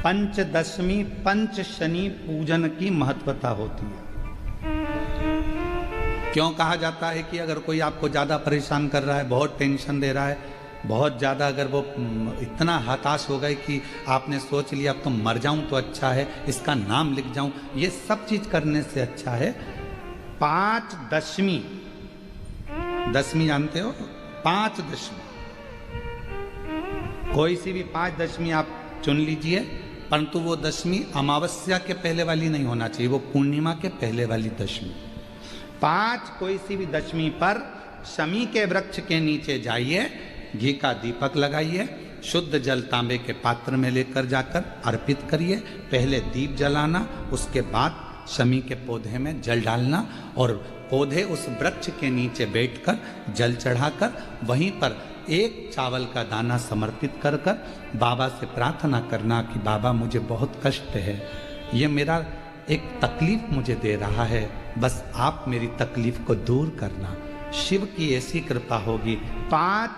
पंचदशमी पंच शनि पूजन की महत्वता होती है। क्यों कहा जाता है कि अगर कोई आपको ज़्यादा परेशान कर रहा है, बहुत टेंशन दे रहा है, बहुत ज़्यादा अगर वो इतना हताश हो गए कि आपने सोच लिया अब तो मर जाऊं तो अच्छा है, इसका नाम लिख जाऊं, ये सब चीज़ करने से अच्छा है पाँच दशमी। दशमी जानते हो? पाँच दशमी, कोई सी भी पाँच दशमी आप चुन लीजिए, परंतु वो दशमी अमावस्या के पहले वाली नहीं होना चाहिए, वो पूर्णिमा के पहले वाली दशमी। पाँच कोई सी भी दशमी पर शमी के वृक्ष के नीचे जाइए, घी का दीपक लगाइए, शुद्ध जल तांबे के पात्र में लेकर जाकर अर्पित करिए। पहले दीप जलाना, उसके बाद शमी के पौधे में जल डालना और पौधे उस वृक्ष के नीचे बैठकर जल चढ़ाकर वहीं पर एक चावल का दाना समर्पित कर कर बाबा से प्रार्थना करना कि बाबा मुझे बहुत कष्ट है, ये मेरा एक तकलीफ मुझे दे रहा है, बस आप मेरी तकलीफ को दूर करना। शिव की ऐसी कृपा होगी। पाँच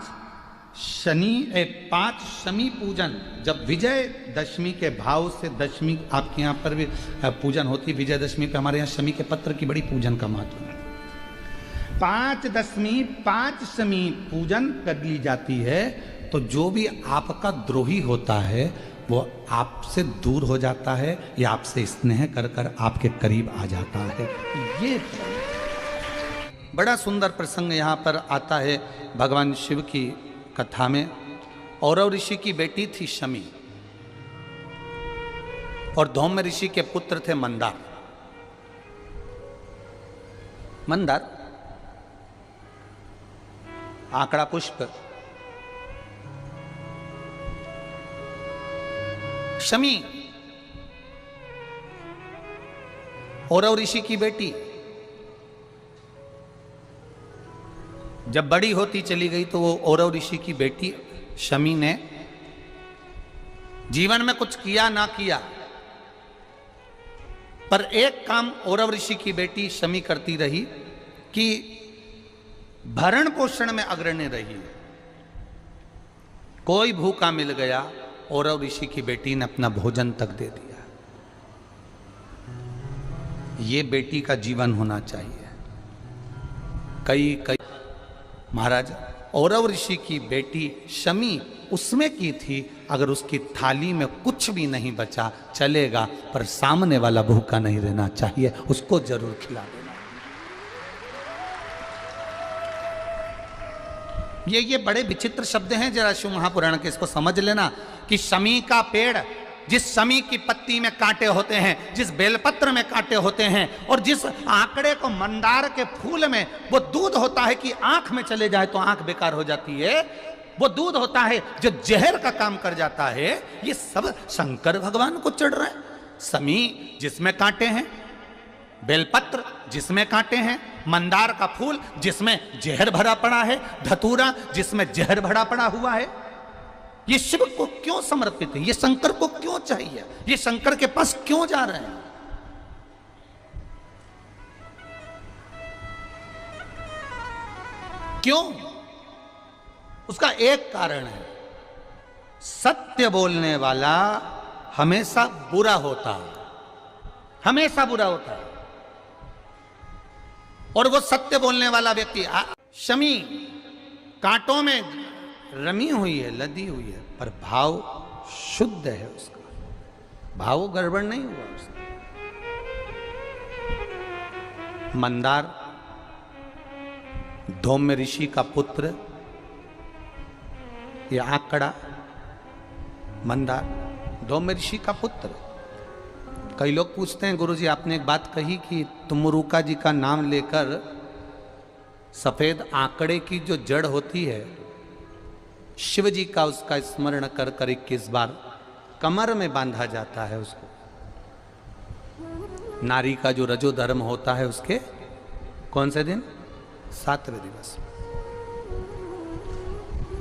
शमी पूजन, जब विजय दशमी के भाव से दशमी आपके यहाँ पर भी पूजन होती है, विजयदशमी पे हमारे यहाँ शमी के पत्र की बड़ी पूजन का महत्व है। पाँच दशमी पाँच शमी पूजन कर ली जाती है तो जो भी आपका द्रोही होता है वो आपसे दूर हो जाता है या आपसे स्नेह कर कर आपके करीब आ जाता है। ये बड़ा सुंदर प्रसंग यहाँ पर आता है भगवान शिव की कथा में। औरव ऋषि की बेटी थी शमी और धौम्य ऋषि के पुत्र थे मंदार। मंदार आंकड़ा पुष्प, शमी औरव ऋषि की बेटी। जब बड़ी होती चली गई तो वो औरव ऋषि की बेटी शमी ने जीवन में कुछ किया ना किया, पर एक काम औरव ऋषि की बेटी शमी करती रही कि भरण पोषण में अग्रणी रही। कोई भूखा मिल गया, औरव ऋषि की बेटी ने अपना भोजन तक दे दिया। ये बेटी का जीवन होना चाहिए। कई महाराज औरव ऋषि की बेटी शमी उसमें की थी, अगर उसकी थाली में कुछ भी नहीं बचा चलेगा, पर सामने वाला भूखा नहीं रहना चाहिए, उसको जरूर खिला देना। ये बड़े विचित्र शब्द हैं, जरा शिव महापुराण के इसको समझ लेना कि शमी का पेड़, जिस शमी की पत्ती में कांटे होते हैं, जिस बेलपत्र में कांटे होते हैं और जिस आंकड़े को मंदार के फूल में वो दूध होता है कि आंख में चले जाए तो आंख बेकार हो जाती है, वो दूध होता है जो जहर का काम कर जाता है, ये सब शंकर भगवान को चढ़ रहा है। शमी जिसमें कांटे हैं, बेलपत्र जिसमें कांटे हैं, मंदार का फूल जिसमें जहर भरा पड़ा है, धतूरा जिसमें जहर भरा पड़ा हुआ है, ये शिव को क्यों समर्पित है? ये शंकर को क्यों चाहिए? ये शंकर के पास क्यों जा रहे हैं? क्यों? उसका एक कारण है, सत्य बोलने वाला हमेशा बुरा होता है, हमेशा बुरा होता है। और वो सत्य बोलने वाला व्यक्ति, शमी कांटों में रमी हुई है, लदी हुई है, पर भाव शुद्ध है उसका, भाव गड़बड़ नहीं हुआ उसका। मंदार धौम्य ऋषि का पुत्र, ये आंकड़ा मंदार धौम्य ऋषि का पुत्र। कई लोग पूछते हैं गुरुजी आपने एक बात कही कि तुमरुका जी का नाम लेकर सफेद आंकड़े की जो जड़ होती है, शिव जी का उसका स्मरण कर कर 21 बार कमर में बांधा जाता है। उसको नारी का जो रजो धर्म होता है उसके कौन से दिन? 7वें दिवस।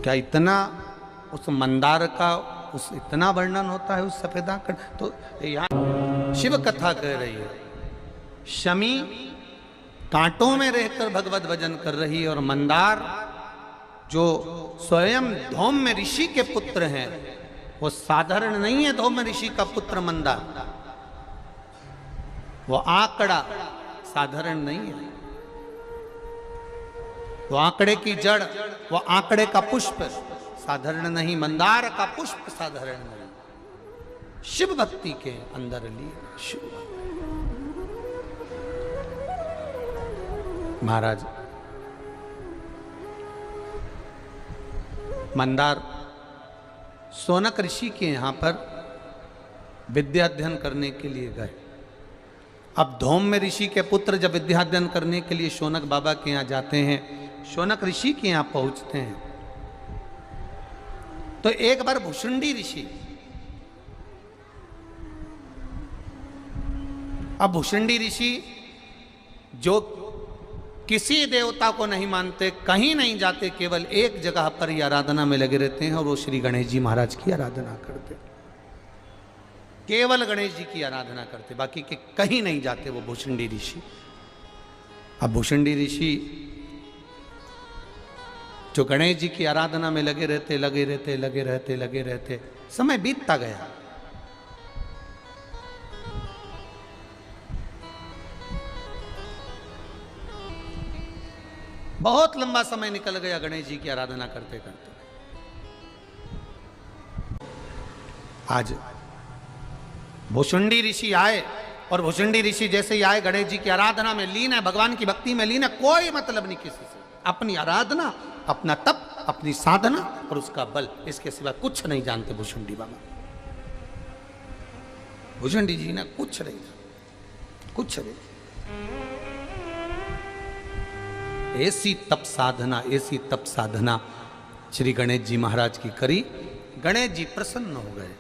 क्या इतना उस मंदार का उस इतना वर्णन होता है उस सफेद आंकड़? तो यहाँ शिव कथा कह रही है, शमी कांटों में रहकर भगवत भजन कर रही है और मंदार जो स्वयं धौम्य ऋषि के पुत्र हैं वो साधारण नहीं है धौम ऋषि का पुत्र मंदार, वो आंकड़ा साधारण नहीं है, वो आंकड़े की जड़, वो आंकड़े का पुष्प साधारण नहीं, मंदार का पुष्प साधारण नहीं, शिव भक्ति के अंदर लिए शिव। महाराज मंदार सोनक ऋषि के यहां पर विद्या अध्ययन करने के लिए गए। अब धौम्य ऋषि के पुत्र जब विद्या अध्ययन करने के लिए शौनक बाबा के यहां जाते हैं, शौनक ऋषि के यहां पहुंचते हैं, तो एक बार भुषुंडी ऋषि, अब भुषुंडी ऋषि जो किसी देवता को नहीं मानते, कहीं नहीं जाते, केवल एक जगह पर ही आराधना में लगे रहते हैं और वो श्री गणेश जी महाराज की आराधना करते, केवल गणेश जी की आराधना करते, बाकी के कहीं नहीं जाते वो भुषुंडी ऋषि। अब भुषुंडी ऋषि जो गणेश जी की आराधना में लगे रहते, समय बीतता गया। बहुत लंबा समय निकल गया गणेश जी की आराधना करते करते। आज भुषुंडी ऋषि आए और भुषुंडी ऋषि जैसे ही आए गणेश जी की आराधना में लीन है, भगवान की भक्ति में लीन है, कोई मतलब नहीं किसी से, अपनी आराधना, अपना तप, अपनी साधना और उसका बल, इसके सिवा कुछ नहीं जानते भुषुंडी बाबा। भुषुंडी जी ने कुछ नहीं, कुछ नहीं। ऐसी तप साधना श्री गणेश जी महाराज की करी। गणेश जी प्रसन्न हो गए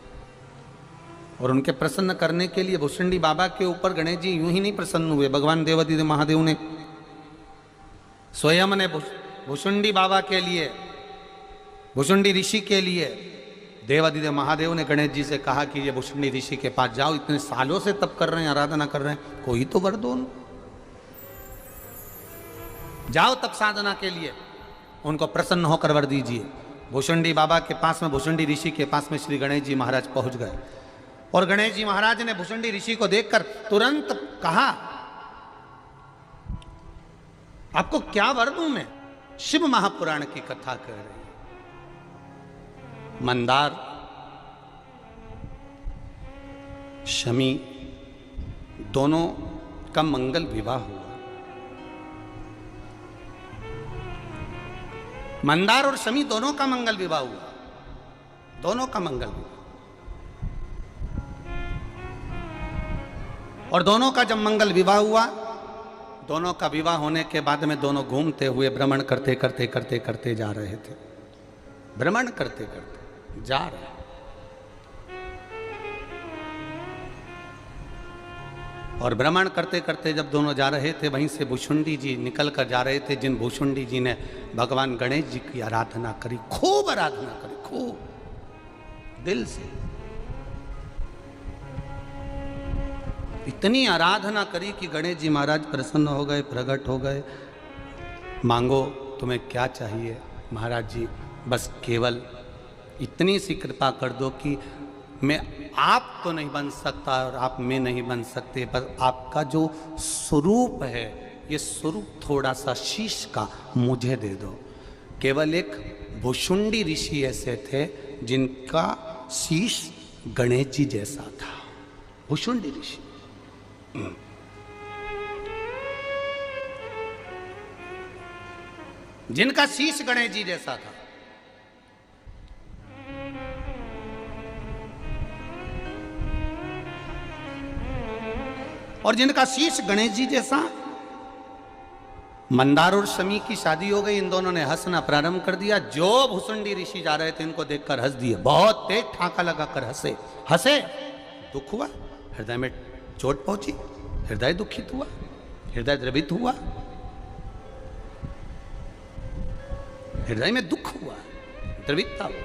और उनके प्रसन्न करने के लिए भुषुंडी बाबा के ऊपर गणेश जी यूं ही नहीं प्रसन्न हुए, भगवान देवादिदेव महादेव ने स्वयं ने भुषुंडी बाबा के लिए, भुषुंडी ऋषि के लिए देवादिदेव महादेव ने गणेश जी से कहा कि ये भुषुंडी ऋषि के पास जाओ, इतने सालों से तप कर रहे हैं, आराधना कर रहे हैं, कोई तो वर दो, जाओ तप साधना के लिए, उनको प्रसन्न होकर वर दीजिए। भुषुंडी बाबा के पास में, भुषुंडी ऋषि के पास में श्री गणेश जी महाराज पहुंच गए और गणेश जी महाराज ने भुषुंडी ऋषि को देखकर तुरंत कहा, आपको क्या वर दूं मैं? शिव महापुराण की कथा कह रही है। मंदार, शमी दोनों का मंगल विवाह हुआ। मंदार और शमी दोनों का मंगल विवाह हुआ, दोनों का मंगल विवाह। और दोनों का जब मंगल विवाह हुआ, दोनों का विवाह होने के बाद में दोनों घूमते हुए भ्रमण करते जा रहे थे, भ्रमण करते जा रहे। और भ्रमण करते जब दोनों जा रहे थे, वहीं से भुषुंडी जी निकल कर जा रहे थे, जिन भुषुंडी जी ने भगवान गणेश जी की आराधना करी, खूब आराधना करी, खूब दिल से, इतनी आराधना करी कि गणेश जी महाराज प्रसन्न हो गए, प्रकट हो गए। मांगो तुम्हें क्या चाहिए महाराज जी, बस केवल इतनी सी कृपा कर दो कि मैं आप तो नहीं बन सकता और आप में नहीं बन सकते, पर आपका जो स्वरूप है, ये स्वरूप थोड़ा सा शीश का मुझे दे दो। केवल एक भुषुंडी ऋषि ऐसे थे जिनका शीश गणेश जी जैसा था, भुषुंडी ऋषि। जिनका शीश गणेश जी जैसा था। और जिनका शीश गणेश जी जैसा। मंदार और शमी की शादी हो गई, इन दोनों ने हंसना प्रारंभ कर दिया। जो भुषुंडी ऋषि जा रहे थे इनको देखकर हंस दिए, बहुत तेज ठाका लगाकर हंसे। दुख हुआ, हृदय में चोट पहुंची, हृदय दुखित हुआ, हृदय द्रवित हुआ, हृदय में दुख हुआ, द्रवितता हुआ।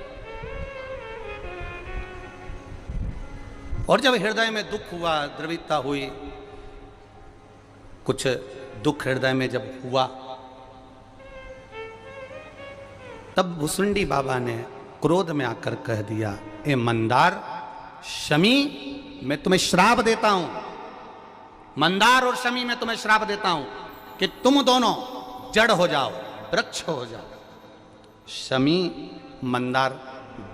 और जब हृदय में दुख हुआ, द्रवितता हुई, कुछ दुख हृदय में जब हुआ, तब भुषुंडी बाबा ने क्रोध में आकर कह दिया, ए मंदार, शमी, मैं तुम्हें श्राप देता हूं, मंदार और शमी मैं तुम्हें श्राप देता हूं कि तुम दोनों जड़ हो जाओ, वृक्ष हो जाओ। शमी मंदार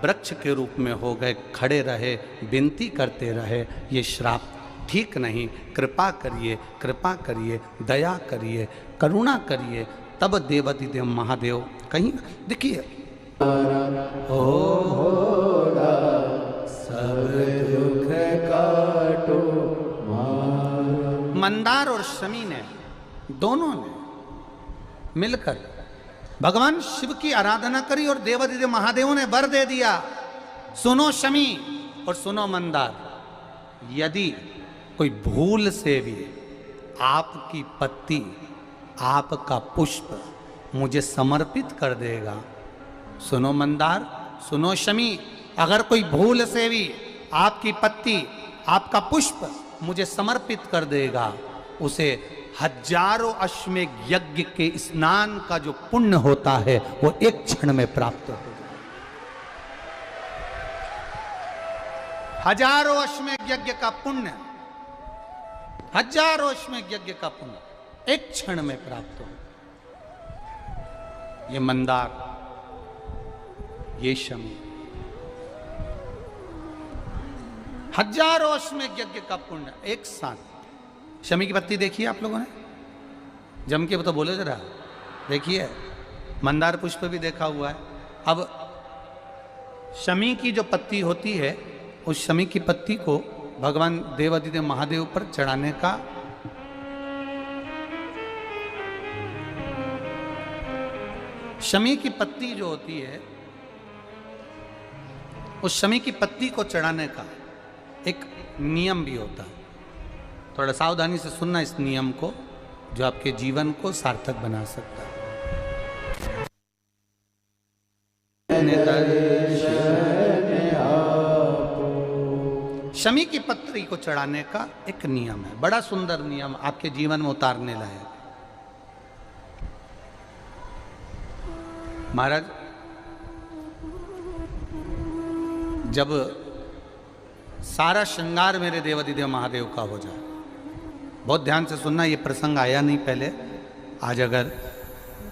वृक्ष के रूप में हो गए, खड़े रहे, विनती करते रहे, ये श्राप ठीक नहीं, कृपा करिए, कृपा करिए, दया करिए, करुणा करिए। तब देवाधिदेव महादेव कहीं देखिए, सब दुख काटो, मंदार और शमी ने, दोनों ने मिलकर भगवान शिव की आराधना करी और देवाधिदेव महादेव ने वर दे दिया, सुनो शमी और सुनो मंदार, यदि कोई भूल से भी आपकी पत्ती, आपका पुष्प मुझे समर्पित कर देगा, सुनो मंदार, सुनो शमी, अगर कोई भूल से भी आपकी पत्ती, आपका पुष्प मुझे समर्पित कर देगा, उसे हजारों अश्वमेघ यज्ञ के स्नान का जो पुण्य होता है वो एक क्षण में प्राप्त हो जाए। हजारों अश्वमेघ यज्ञ का पुण्य, हजारों अश्वमेघ यज्ञ का पुण्य एक क्षण में प्राप्त हो। ये मंदार, ये शमी, हजारों अश्वमेघ यज्ञ का पुण्य एक साथ। शमी की पत्ती देखिए आप लोगों ने, जम के तो बोले जरा, देखिए मंदार पुष्प भी देखा हुआ है। अब शमी की जो पत्ती होती है, उस शमी की पत्ती को भगवान देवाधिदेव महादेव पर चढ़ाने का शमी की पत्ती जो होती है, उस शमी की पत्ती को चढ़ाने का एक नियम भी होता है। थोड़ा सावधानी से सुनना इस नियम को, जो आपके जीवन को सार्थक बना सकता है। शमी की पत्री को चढ़ाने का एक नियम है, बड़ा सुंदर नियम, आपके जीवन में उतारने लायक। महाराज, जब सारा श्रृंगार मेरे देवाधिदेव महादेव का हो जाए, बहुत ध्यान से सुनना, ये प्रसंग आया नहीं पहले, आज अगर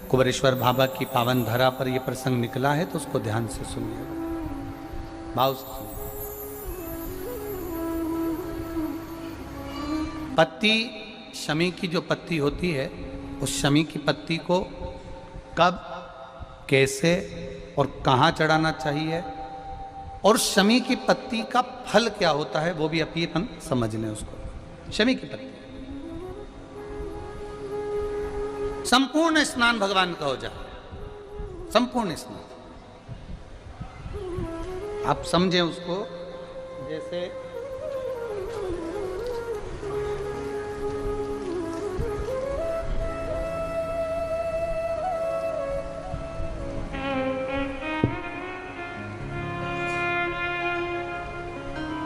कुबेरेश्वर बाबा की पावन धरा पर यह प्रसंग निकला है तो उसको ध्यान से सुनिए, भाव से सुनिए। पत्ती, शमी की जो पत्ती होती है, उस शमी की पत्ती को कब, कैसे और कहाँ चढ़ाना चाहिए, और शमी की पत्ती का फल क्या होता है, वो भी अपन समझ लें उसको। शमी की पत्ती, संपूर्ण स्नान भगवान का हो जाए, संपूर्ण स्नान। आप समझें उसको, जैसे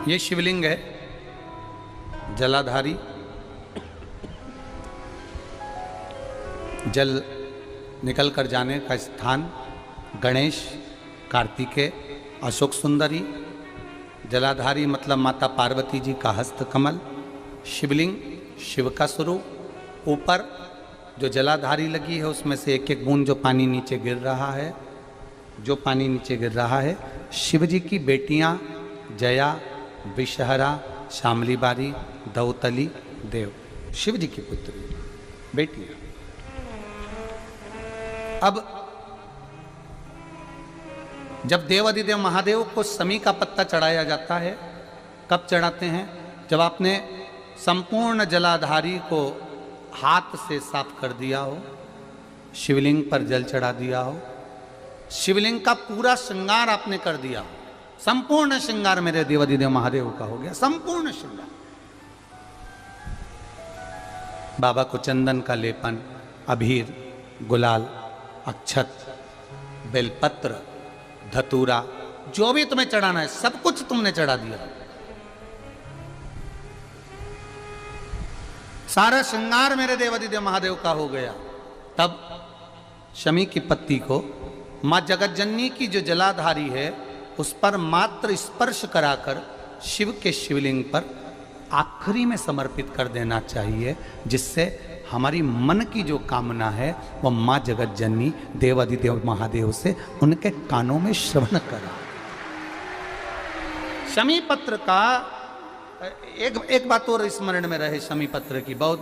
ये शिवलिंग है, जलाधारी, जल निकल कर जाने का स्थान, गणेश, कार्तिकेय, अशोक सुंदरी, जलाधारी मतलब माता पार्वती जी का हस्त कमल, शिवलिंग, शिव का स्वरूप, ऊपर जो जलाधारी लगी है उसमें से एक एक बूंद जो पानी नीचे गिर रहा है, जो पानी नीचे गिर रहा है, शिव जी की बेटियां जया, विषहरा, शामली बारी, दौतली, देव, शिव जी की पुत्री बेटियां। अब जब देवाधिदेव महादेव को शमी का पत्ता चढ़ाया जाता है, कब चढ़ाते हैं? जब आपने संपूर्ण जलाधारी को हाथ से साफ कर दिया हो, शिवलिंग पर जल चढ़ा दिया हो, शिवलिंग का पूरा श्रृंगार आपने कर दिया हो, संपूर्ण श्रृंगार मेरे देवाधिदेव महादेव का हो गया, संपूर्ण श्रृंगार। बाबा को चंदन का लेपन, अबीर, गुलाल, अक्षत, बेलपत्र, धतूरा, जो भी तुम्हें चढ़ाना है सब कुछ तुमने चढ़ा दिया, सारा श्रृंगार मेरे देवाधिदेव महादेव का हो गया। तब शमी की पत्ती को माँ जगतजननी की जो जलाधारी है उस पर मात्र स्पर्श कराकर शिव के शिवलिंग पर आखिरी में समर्पित कर देना चाहिए, जिससे हमारी मन की जो कामना है वह माँ जगतजननी देवादिदेव महादेव से उनके कानों में श्रवण करा। शमी पत्र का एक बात और स्मरण में रहे, शमी पत्र की बहुत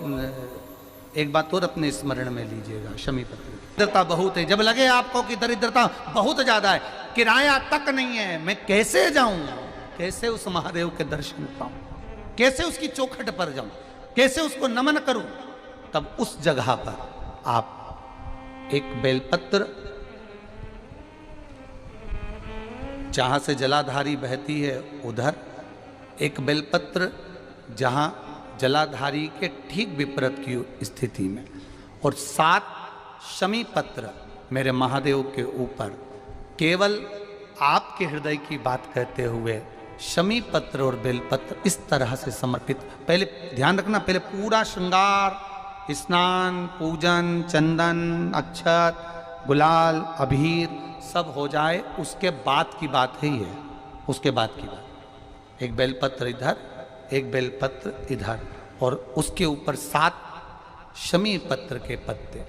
एक बात और अपने स्मरण में लीजिएगा। शमी पत्र दरिद्रता बहुत है, जब लगे आपको कि दरिद्रता बहुत ज्यादा है, किराया तक नहीं है, मैं कैसे जाऊं, कैसे उस महादेव के दर्शन पाऊं, कैसे उसकी चौखट पर जाऊं, कैसे उसको नमन करूं, तब उस जगह पर आप एक बेलपत्र, जहां से जलाधारी बहती है उधर एक बेलपत्र, जहां जलाधारी के ठीक विपरीत की स्थिति में, और 7 शमी पत्र मेरे महादेव के ऊपर, केवल आपके हृदय की बात कहते हुए शमी पत्र और बेलपत्र इस तरह से समर्पित। पहले ध्यान रखना, पहले पूरा श्रृंगार, स्नान, पूजन, चंदन, अक्षत, गुलाल, अबीर सब हो जाए, उसके बाद की बात है ये, उसके बाद की बात। एक बेलपत्र इधर, एक बेलपत्र इधर, और उसके ऊपर 7 शमी पत्र के पत्ते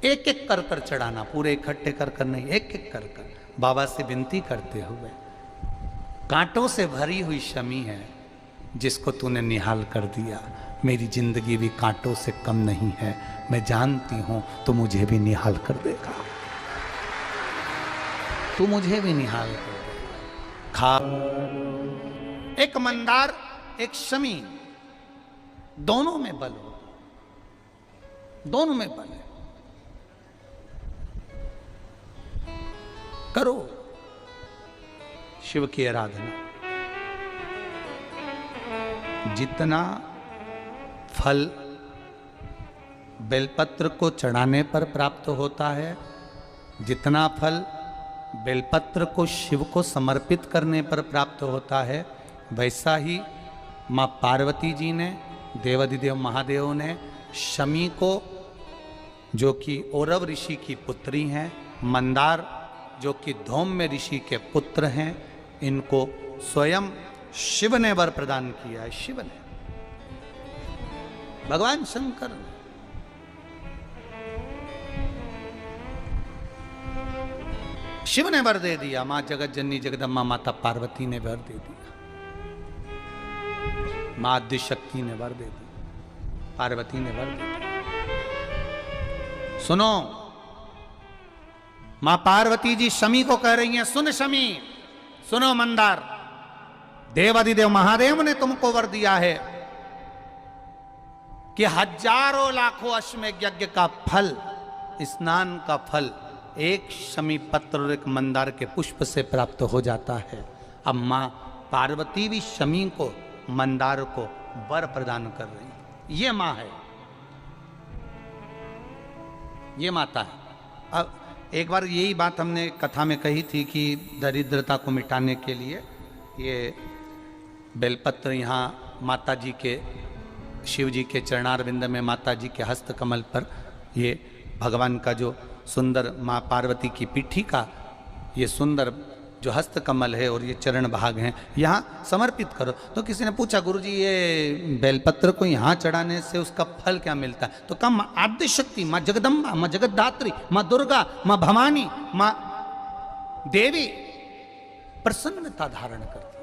एक एक कर कर चढ़ाना, पूरे इकट्ठे कर कर नहीं, एक एक कर कर बाबा से विनती करते हुए, कांटों से भरी हुई शमी है जिसको तूने निहाल कर दिया, मेरी जिंदगी भी कांटों से कम नहीं है, मैं जानती हूं तो मुझे भी निहाल कर देगा, तू मुझे भी निहाल कर देगा। खा एक मंदार, एक शमी, दोनों में बल हो, दोनों में बल है। करो शिव की आराधना, जितना फल बेलपत्र को चढ़ाने पर प्राप्त होता है, जितना फल बेलपत्र को शिव को समर्पित करने पर प्राप्त होता है, वैसा ही माँ पार्वती जी ने, देवादिदेव महादेव ने शमी को, जो कि औरव ऋषि की पुत्री हैं, मंदार जो कि धौम्य ऋषि के पुत्र हैं, इनको स्वयं शिव ने वर प्रदान किया है। शिव ने, भगवान शंकर ने। शिव ने वर दे दिया, मां जगतजननी जगदम्बा माता पार्वती ने वर दे दिया, मां आद्य शक्ति ने वर दे दी, पार्वती ने वर दे दिया। सुनो, मां पार्वती जी शमी को कह रही हैं, सुन शमी, सुनो मंदार, देवादिदेव महादेव ने तुमको वर दिया है कि हजारों लाखों अश्वमेध यज्ञ का फल, स्नान का फल एक शमी पत्र और एक मंदार के पुष्प से प्राप्त हो जाता है। अब मां पार्वती भी शमी को, मंदार को वर प्रदान कर रही है। ये मां है, ये माता है। अब एक बार यही बात हमने कथा में कही थी कि दरिद्रता को मिटाने के लिए ये बेलपत्र यहाँ माता जी के, शिव जी के चरणारविंद में, माता जी के हस्त कमल पर ये भगवान का जो सुंदर, माँ पार्वती की पीठी का ये सुंदर जो हस्त कमल है और ये चरण भाग हैं, यहाँ समर्पित करो। तो किसी ने पूछा, गुरुजी ये बेलपत्र को यहाँ चढ़ाने से उसका फल क्या मिलता है? तो कहा, माँ आद्य शक्ति, माँ जगदम्बा, माँ जगतधात्री, माँ दुर्गा, माँ भवानी, माँ देवी प्रसन्नता धारण करती,